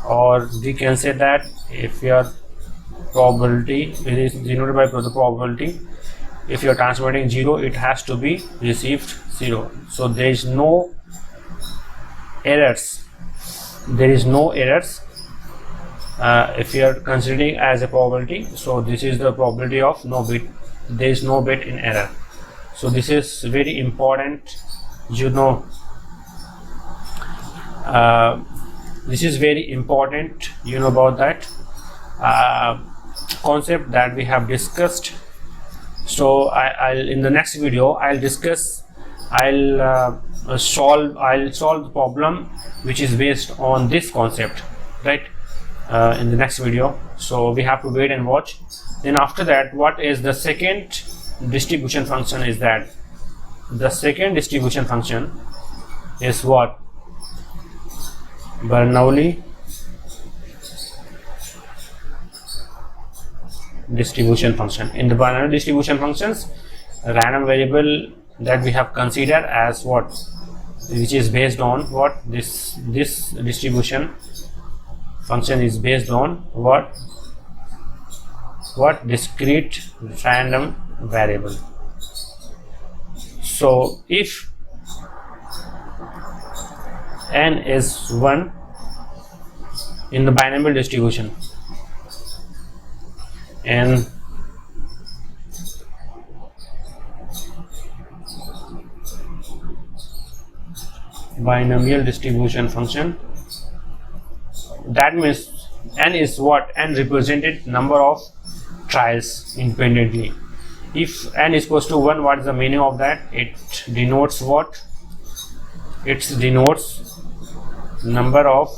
or we can say that if your probability, it is denoted by the probability, if you are transmitting 0, it has to be received 0. So there is no errors, if you are considering as a probability. So this is the probability of no bit, there is no bit in error. So this is very important, this is very important, about that concept that we have discussed. So I'll in the next video I'll solve the problem which is based on this concept, right, in the next video. So we have to wait and watch. Then after that, what is the second distribution function? Is that the second distribution function is what? Bernoulli distribution function. In the Bernoulli distribution functions, a random variable that we have considered as what, which is based on what, this distribution function is based on what discrete random variable. So if n is 1 in the binomial distribution, and binomial distribution function, that means n is what? N represented number of trials independently. If n is equals to 1, what is the meaning of that? It denotes what? It denotes number of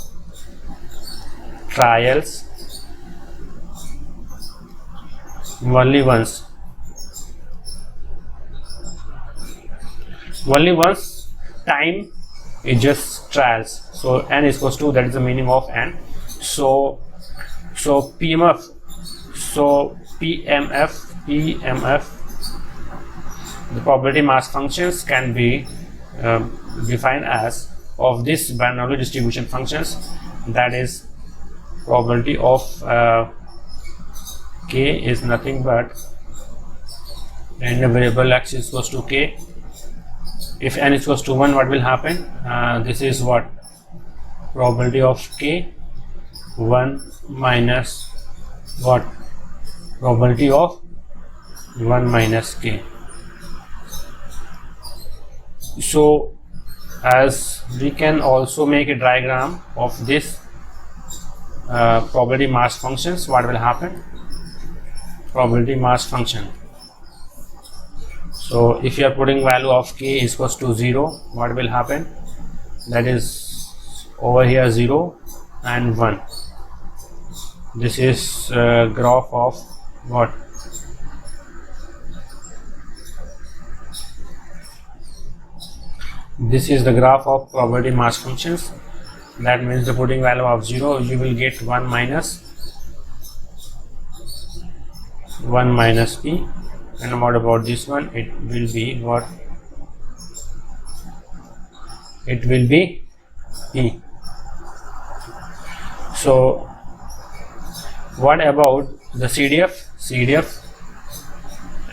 trials only once time is just trials. So n is equals to, that is the meaning of n. So PMF, the probability mass functions can be defined as of this Bernoulli distribution functions, that is probability of k is nothing but random variable x is equals to k. If n is equals to 1, what will happen? This is what? Probability of k 1 minus what? Probability of 1 minus k. So as we can also make a diagram of this probability mass functions, what will happen? Probability mass function. So if you are putting value of k is equals to 0, what will happen? That is over here 0 and 1. This is graph of what? This is the graph of probability mass functions. That means the putting value of 0, you will get 1 minus p. And what about this one? It will be what? It will be p. So what about the CDF? CDF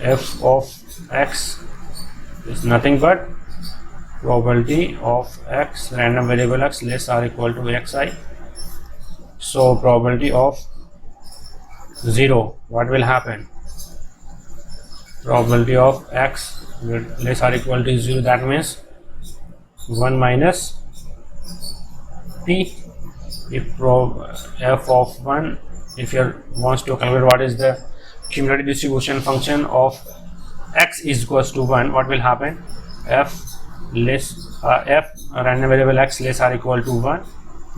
f of x is nothing but probability of x, random variable x less or equal to xi. So probability of 0, what will happen? Probability of x less or equal to 0, that means 1 minus t. If f of 1, if you wants to calculate what is the cumulative distribution function of x is equals to 1, what will happen? F random variable x less or equal to 1,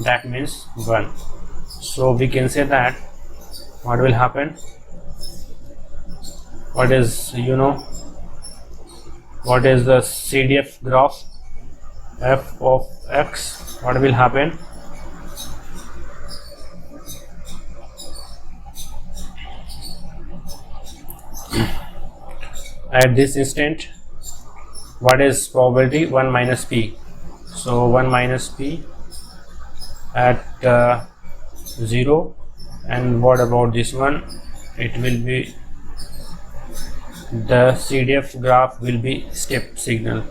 that means 1. So we can say that what will happen, what is what is the CDF graph f of x, what will happen? At this instant, what is probability? 1 minus p. So 1 minus p at 0. And what about this one? It will be, the CDF graph will be step signal.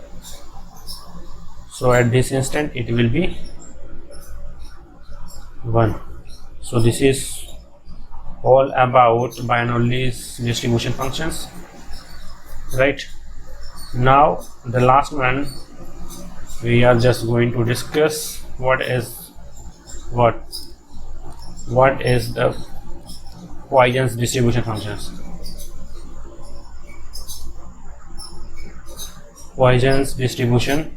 So at this instant it will be 1. So this is all about Bernoulli's distribution functions, right? Now the last one, we are just going to discuss what is the Poisson's distribution functions. Poisson's distribution.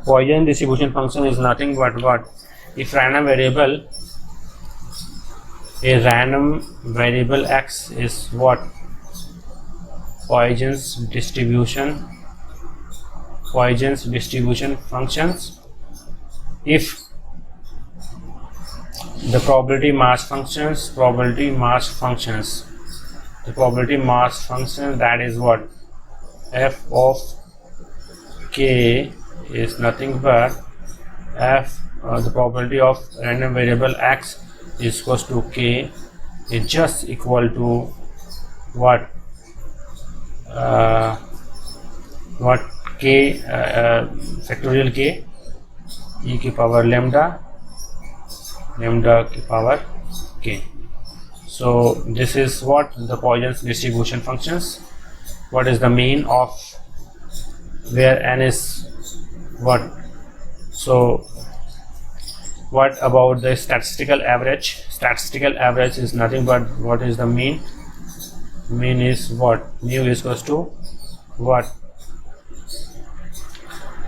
Poisson distribution function is nothing but what? If a random variable x is what? Poisson's distribution functions. If the probability mass functions, that is what? F of k is nothing but the probability of random variable x is equals to k is just equal to what? K factorial k e की power lambda की power k. So this is what the Poisson's distribution functions. What is the mean of where n is what? So what about the statistical average? Statistical average is nothing but what is the mean? Mean is what? Mu is equals to what?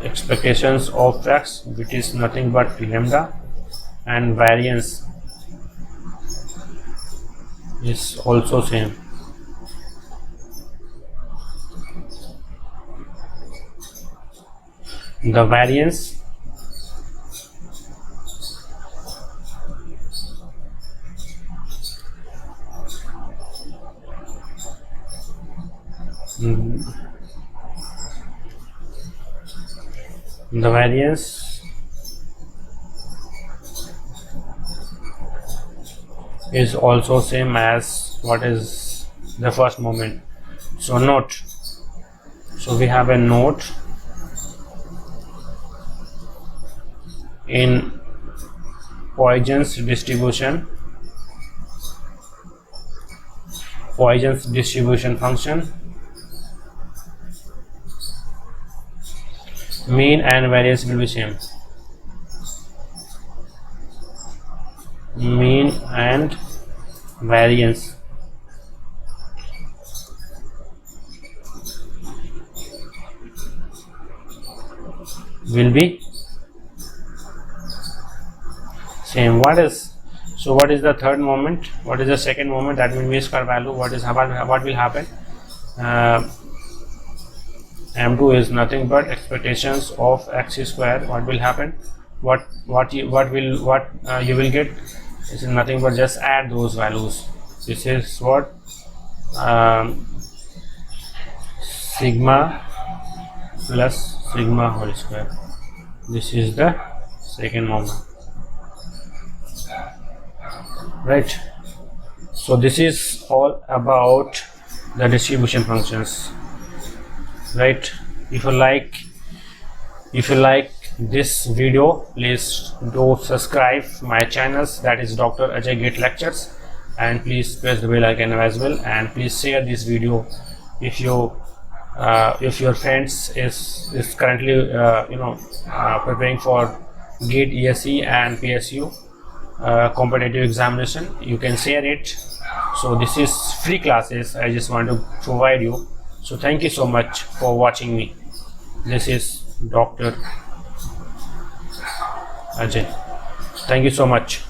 Expectations of x, which is nothing but lambda, and variance is also same. The variance is also same as what is the first moment. So note, so we have a note in Poisson's distribution function, mean and variance will be same. Mean and variance will be same. What is the third moment? What is the second moment? That means mean square value. What will happen? M2 is nothing but expectations of x square. What will happen? What you will get is nothing but just add those values. This is what sigma plus sigma whole square. This is the second moment, right? So this is all about the distribution functions, right? If you like this video, please do subscribe my channels, that is Dr. Ajay Get Lectures, and please press the bell icon as well, and please share this video if you if your friends is currently preparing for GATE, ESE and PSU competitive examination, you can share it. So this is free classes I just want to provide you. So thank you so much for watching me. This is Dr. Ajay. Thank you so much.